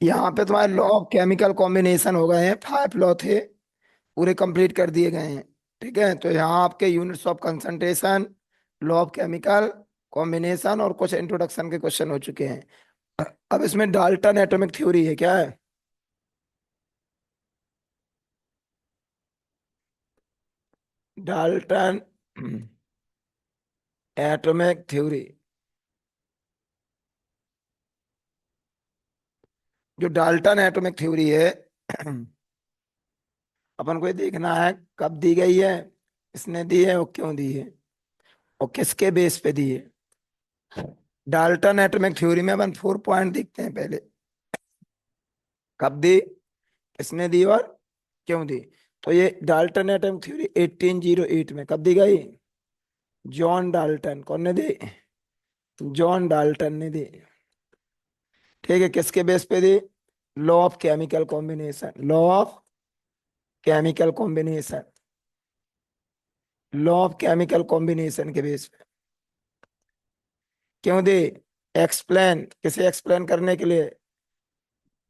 यहाँ पे तुम्हारे लॉ ऑफ केमिकल कॉम्बिनेशन हो गए हैं, 5 लॉ थे, पूरे कंप्लीट कर दिए गए हैं। ठीक है, तो यहाँ आपके units of concentration, law of chemical combination और कुछ इंट्रोडक्शन के क्वेश्चन हो चुके हैं। अब इसमें डाल्टन एटॉमिक थ्योरी है, क्या है? Dalton atomic theory. जो डाल्टन एटॉमिक थ्योरी है अपन को ये देखना है कब दी गई है, किसने दी है और क्यों दी है, और किसके बेस पे दी है। डाल्टन एटॉमिक थ्योरी में अपन 4 पॉइंट देखते हैं पहले। कब दी, किसने दी और क्यों दी। तो ये डाल्टन एटॉमिक थ्योरी 1808 में कब दी गई? जॉन डाल्टन, कौन ने दी? जॉन डाल्टन ने दी। ठीक है, किसके बेस पे दी? Law of chemical combination, law of chemical combination, law of chemical combination के बेस पे क्यों दी? एक्सप्लेन, किसे एक्सप्लेन करने के लिए?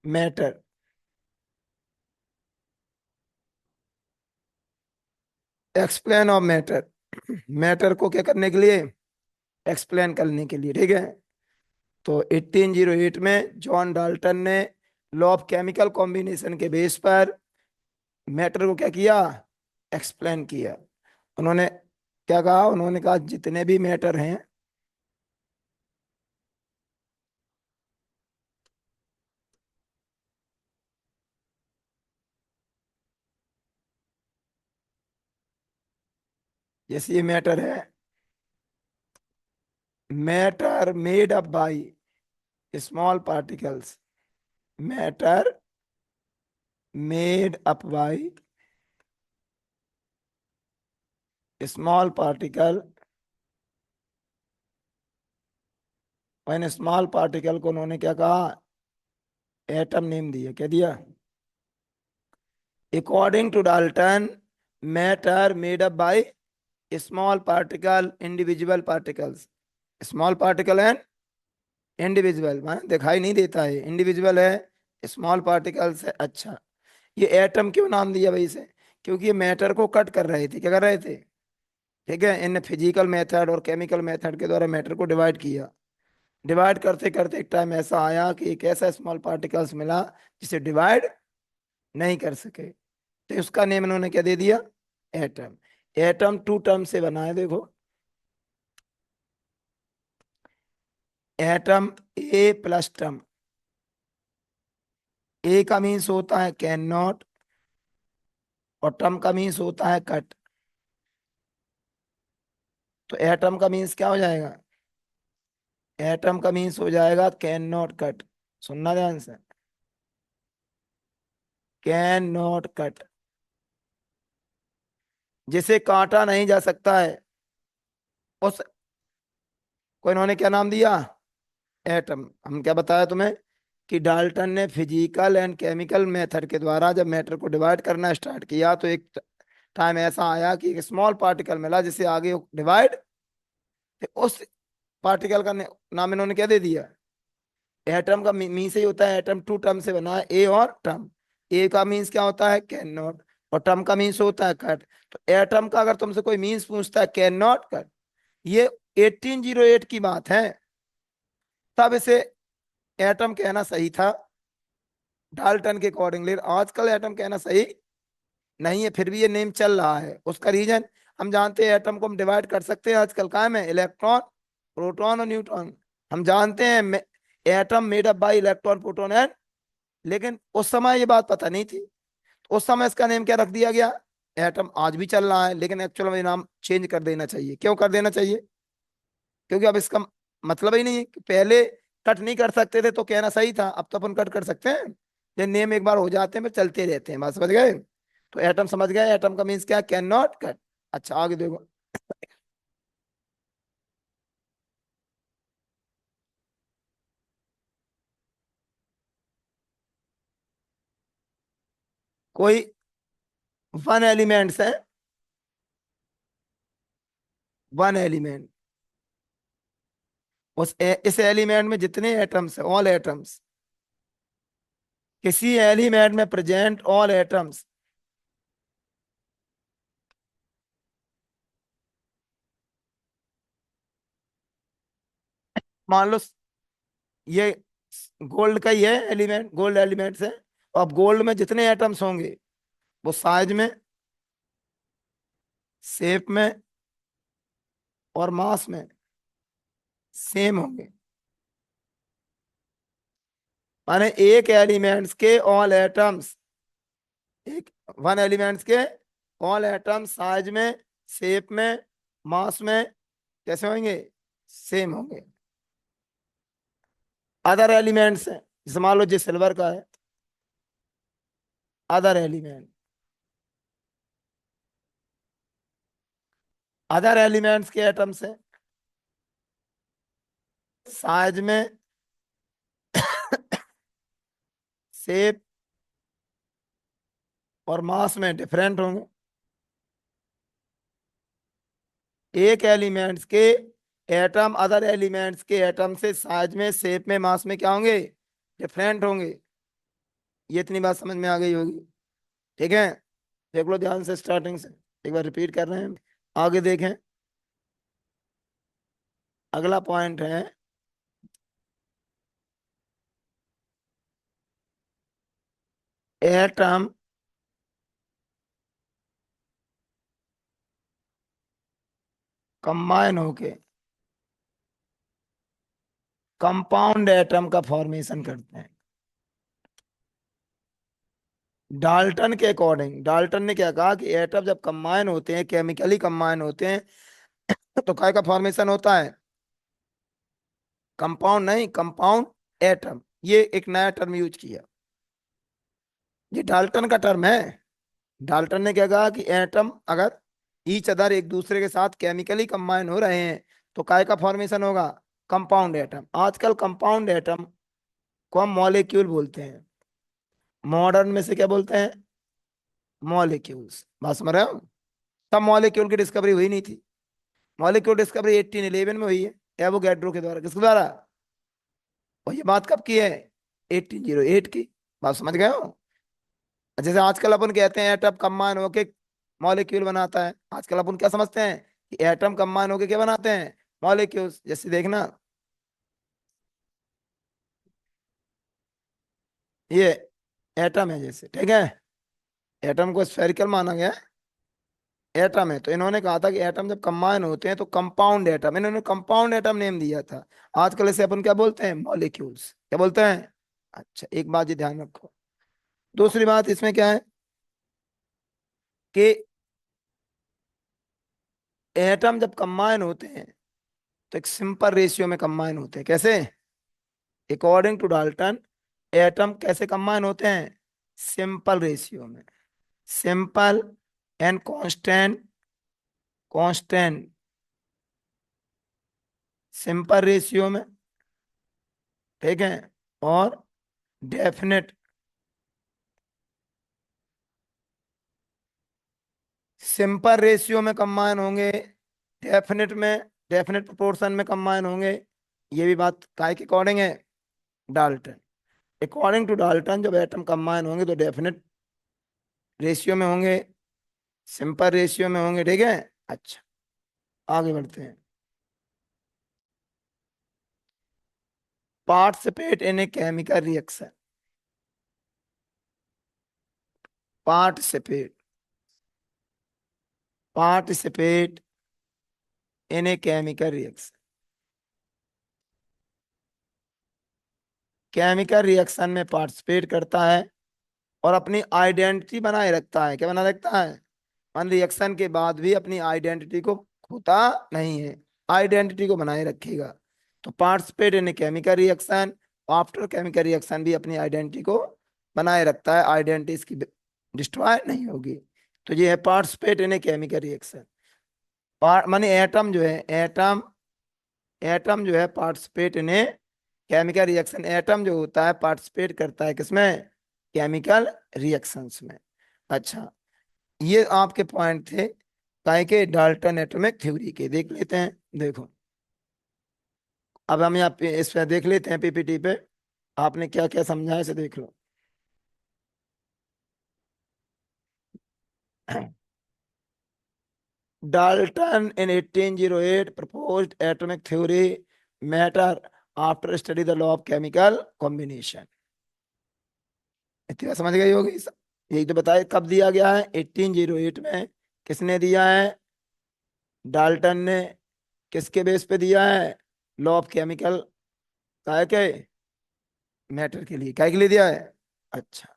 Matter, explain of matter, matter को क्या करने के लिए? एक्सप्लेन करने के लिए। ठीक है, तो 1808 में जॉन डाल्टन ने लॉ ऑफ केमिकल कॉम्बिनेशन के बेस पर मैटर को क्या किया? एक्सप्लेन किया। उन्होंने क्या कहा? उन्होंने कहा जितने भी मैटर हैं, जैसे ये मैटर है, matter made up by small particles, matter made up by small particle, one small particle को उन्होंने क्या कहा? एटम नेम दिया। क्या दिया? According to Dalton, matter made up by small particle, individual particles, small particle and individual, माने दिखाई नहीं देता है, इंडिविजुअल है, स्मॉल पार्टिकल्स है। अच्छा, ये एटम क्यों नाम दिया भाई इसे? क्योंकि ये मैटर को कट कर रहे थे। क्या कर रहे थे? ठीक है, इन फिजिकल मेथड और केमिकल मेथड के द्वारा मैटर को डिवाइड किया। डिवाइड करते करते एक टाइम ऐसा आया कि एक ऐसा स्मॉल पार्टिकल्स मिला जिसे डिवाइड नहीं कर सके, तो उसका नेम इन्होंने क्या दे दिया? एटम। एटम 2 टर्म से बना है, देखो। एटम ए प्लस टर्म, ए का मीन्स होता है कैन नॉट, और टर्म का मीन्स होता है कट। तो एटम का मीन्स क्या हो जाएगा? एटम का मीन्स हो जाएगा कैन नॉट कट। सुनना ध्यान से, कैन नॉट कट, जिसे काटा नहीं जा सकता है, उस को इन्होंने क्या नाम दिया? एटम। हम क्या बताया तुम्हें कि डाल्टन ने फिजिकल एंड केमिकल मेथड के द्वारा जब मैटर को डिवाइड करना स्टार्ट किया, तो एक टाइम ऐसा आया कि एक स्मॉल पार्टिकल मिला जिसे आगे डिवाइड, उस पार्टिकल का नाम इन्होंने क्या दे दिया? एटम का मी से ही होता है, एटम 2 टर्म से बना है, ए और टर्म। ए का मीन्स क्या होता है? कैन नॉट, और टर्म का मीन्स होता है कट। तो एटम का अगर तुमसे कोई मीन्स पूछता है कैन नॉट कट, ये 1808 की बात है, तब इसे एटम कहना सही था डाल्टन के अकॉर्डिंगली। आजकल एटम कहना सही नहीं है, फिर भी ये नेम चल रहा है। उसका रीजन हम जानते हैं, एटम को हम डिवाइड कर सकते हैं आजकल काय में? इलेक्ट्रॉन, प्रोटॉन और न्यूट्रॉन। हम जानते हैं atom made up bye electron, proton and, लेकिन उस समय ये बात पता नहीं थी। उस समय इसका नेम क्या रख दिया गया? एटम। आज भी चल रहा है, लेकिन एक्चुअल में नाम चेंज कर देना चाहिए। क्यों कर देना चाहिए? क्योंकि अब इसका मतलब ही नहीं है कि पहले कट नहीं कर सकते थे तो कहना सही था, अब तो अपन कट कर सकते हैं। ये नेम एक बार हो जाते हैं फिर चलते रहते हैं, बात समझ गए? तो एटम समझ गए, एटम का मीन्स क्या? Can not cut. अच्छा, आगे देखो। कोई 1 एलिमेंट्स है, 1 एलिमेंट, इस एलिमेंट में जितने एटम्स है, ऑल एटम्स, किसी एलिमेंट में प्रेजेंट ऑल एटम्स, मान लो ये गोल्ड का ही है एलिमेंट, गोल्ड एलिमेंट्स है। अब गोल्ड में जितने एटम्स होंगे वो साइज में, शेप में और मास में सेम होंगे। माने एक एलिमेंट्स के ऑल एटम्स, एक वन एलिमेंट्स के ऑल एटम्स साइज में, शेप में, मास में कैसे होंगे, सेम होंगे। अदर एलिमेंट्स हैं, जैसे मान लो जो सिल्वर का है, अदर एलिमेंट, अदर एलिमेंट्स के एटम्स हैं साइज में, शेप और मास में डिफरेंट होंगे। एक एलिमेंट्स के एटम अदर एलिमेंट्स के एटम से साइज में, शेप में, मास में क्या होंगे, डिफरेंट होंगे। ये इतनी बात समझ में आ गई होगी। ठीक है, देख लो ध्यान से स्टार्टिंग से, एक बार रिपीट कर रहे हैं, आगे देखें। अगला पॉइंट है एटम कंबाइन होके कंपाउंड एटम का फॉर्मेशन करते हैं। डाल्टन के अकॉर्डिंग, डाल्टन ने क्या कहा कि एटम जब कंबाइन होते हैं, केमिकली कंबाइन होते हैं, तो काय का फॉर्मेशन होता है, कंपाउंड नहीं, कंपाउंड एटम। ये एक नया टर्म यूज किया, ये डाल्टन का टर्म है। डाल्टन ने क्या कहा कि एटम अगर ईच अदर एक दूसरे के साथ केमिकली कंबाइन हो रहे हैं तो काय का फॉर्मेशन होगा, कंपाउंड एटम। आजकल कंपाउंड एटम को हम मॉलिक्यूल बोलते हैं, मॉडर्न में से क्या बोलते हैं, मॉलिक्यूल्स। बात समझ रहे हो, तब मॉलिक्यूल की डिस्कवरी हुई नहीं थी। मॉलिक्यूल डिस्कवरी 1811 में हुई है, एवोगैड्रो के द्वारा। किसके द्वारा, और ये बात कब की है, 1808 की। बात समझ गए हो। जैसे आजकल अपन कहते हैं एटम कंबाइन होके मॉलिक्यूल बनाता है, आजकल अपन क्या समझते हैं कि एटम कंबाइन होके क्या बनाते हैं, मॉलिक्यूल्स। जैसे देखना, ये एटम है जैसे, ठीक है, एटम को स्फेरिकल माना गया है, एटम है। तो इन्होंने कहा था कि एटम जब कंबाइन होते हैं तो कंपाउंड एटम, इन्होंने कंपाउंड एटम नेम दिया था। आजकल इसे अपन क्या बोलते हैं, मॉलिक्यूल्स। क्या बोलते हैं। अच्छा, एक बात ये ध्यान रखो। दूसरी बात इसमें क्या है कि एटम जब कंबाइन होते हैं तो एक सिंपल रेशियो में कंबाइन होते हैं। कैसे, अकॉर्डिंग टू डाल्टन एटम कैसे कंबाइन होते हैं, सिंपल रेशियो में, simple and constant, constant simple ratio में, ठीक है, और डेफिनेट, सिंपल रेशियो में कंबाइन होंगे, डेफिनेट में, डेफिनेट प्रोपोर्शन में कंबाइन होंगे। ये भी बात काय के अकॉर्डिंग है, डाल्टन। अकॉर्डिंग टू डाल्टन जब एटम कंबाइन होंगे तो डेफिनेट रेशियो में होंगे, सिंपल रेशियो में होंगे। ठीक है, अच्छा, आगे बढ़ते हैं। Participate in a chemical reaction, participate, participate in a chemical reaction, chemical reaction में पार्टिसिपेट करता है और अपनी आइडेंटिटी बनाए रखता है। क्या बनाए रखता है, मान रिएक्शन के बाद भी अपनी आइडेंटिटी को खोता नहीं है, आइडेंटिटी को बनाए रखेगा। तो participate in chemical reaction, after chemical reaction भी अपनी आइडेंटिटी को बनाए रखता है, आइडेंटिटी इसकी डिस्ट्रॉय नहीं होगी। तो ये है पार्टिसिपेट इन केमिकल रिएक्शन। माने एटम जो है, एटम, एटम जो है participate in chemical reaction, atom जो होता है पार्टिसिपेट करता है किसमें, केमिकल रिएक्शंस में। अच्छा, ये आपके पॉइंट थे काय के, डाल्टन एटॉमिक थ्योरी के। देख लेते हैं, देखो अब हम यहाँ पे इस पे देख लेते हैं, पीपीटी पे आपने क्या क्या समझा है, इसे देख लो। Dalton in 1808 proposed atomic theory matter after study the law of chemical combination. इतनी बात समझ गई होगी। यही तो बताए कब दिया गया है, 1808 में। किसने दिया है? डाल्टन ने। किसके बेस पे दिया है? Law of chemical. काय के? मैटर के लिए। काय के लिए दिया है? अच्छा,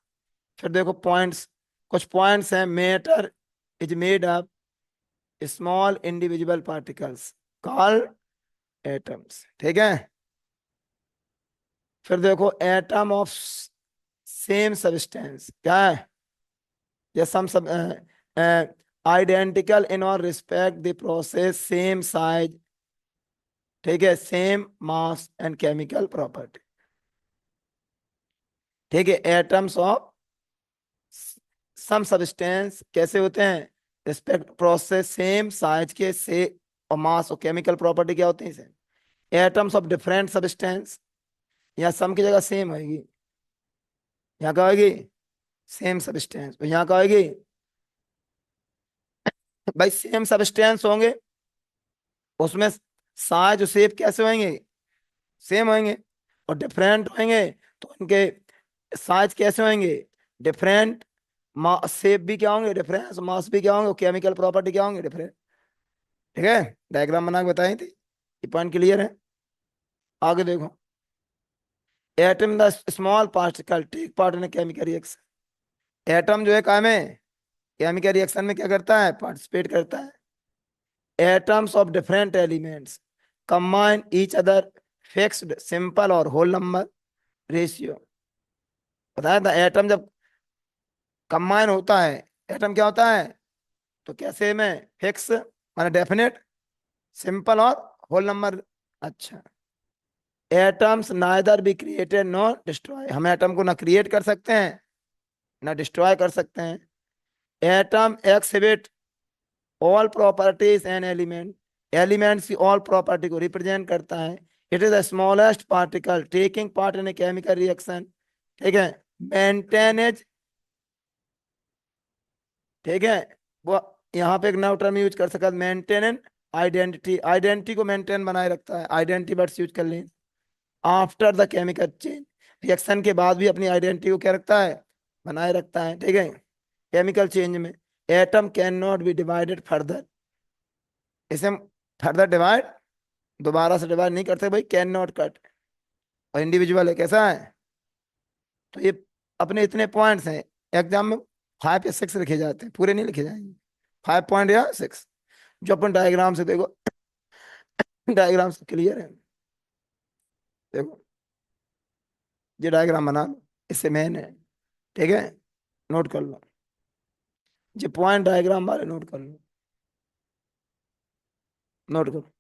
फिर देखो पॉइंट्स। कुछ पॉइंट्स हैं। Matter is made up small individual particles called atoms. ठीक है। फिर देखो एटम ऑफ सेम सब्सटेंस क्या है? या सम सब आइडेंटिकल इन और respect the process, same size, ठीक है, same mass and chemical property. ठीक है। एटम्स ऑफ सम सब्सटेंस कैसे होते हैं? रिस्पेक्ट प्रोसेस, सेम साइज के से, और मास और केमिकल प्रॉपर्टी क्या होती है same. Atoms of different substance, यहाँ सम की जगह सेम होगी, यहाँ क्या होगी? Same substance. यहाँ क्या होगी? भाई सेम सब्सटेंस होंगे, उसमें साइज और शेप कैसे होंगे? सेम होंगे। और डिफरेंट होंगे तो उनके साइज कैसे होंगे? डिफरेंट। शेप भी क्या होंगे? डिफरेंस। मास भी क्या होंगे? केमिकल प्रॉपर्टी क्या होंगे? डिफरेंट। ठीक है। डायग्राम बना के बताई थी। ये पॉइंट क्लियर है? आगे देखो। Atom the small particle take part in chemical reaction. Atom जो है काम है, केमिकल रिएक्शन में क्या करता है? पार्टिसिपेट करता है। Atoms of different elements combine each other fixed simple और होल नंबर रेशियो। बताया था एटम जब कंबाइन होता है, एटम क्या होता है? तो कैसे में? फिक्स माने डेफिनेट, सिंपल और होल नंबर। अच्छा। Atoms neither be created nor destroy. हम एटम को ना क्रिएट कर सकते हैं ना डिस्ट्रॉय कर सकते हैं। Atom exhibit all properties and element. Elements की ऑल प्रॉपर्टी को रिप्रेजेंट करता है। It is the smallest particle taking part in a chemical reaction. ठीक है। मेंटेनेज। ठीक है। वो यहाँ पे एक नया टर्म यूज कर सकता है, मेंटेन आइडेंटिटी। आइडेंटिटी को मेंटेन बनाए रखता है। आइडेंटिटी वर्ड्स यूज कर लें। After the chemical change, reaction के बाद भी अपनी आइडेंटिटी को क्या रखता है? बनाए रखता है। ठीक है। केमिकल चेंज में atom can not be divided further. इसे हम फर्दर डिवाइड, दोबारा से डिवाइड नहीं करते भाई। Can not cut. और इंडिविजुअल है, कैसा है? तो ये अपने इतने पॉइंट्स हैं। एग्जाम में 5 या 6 लिखे जाते हैं, पूरे नहीं लिखे जाएंगे। 5 पॉइंट या 6 जो अपन डायग्राम से देखो। डायग्राम से क्लियर है? देखो ये डायग्राम बना लो, इससे मेन है। ठीक है। नोट कर लो, ये पॉइंट डायग्राम वाले नोट कर लो। नोट करो।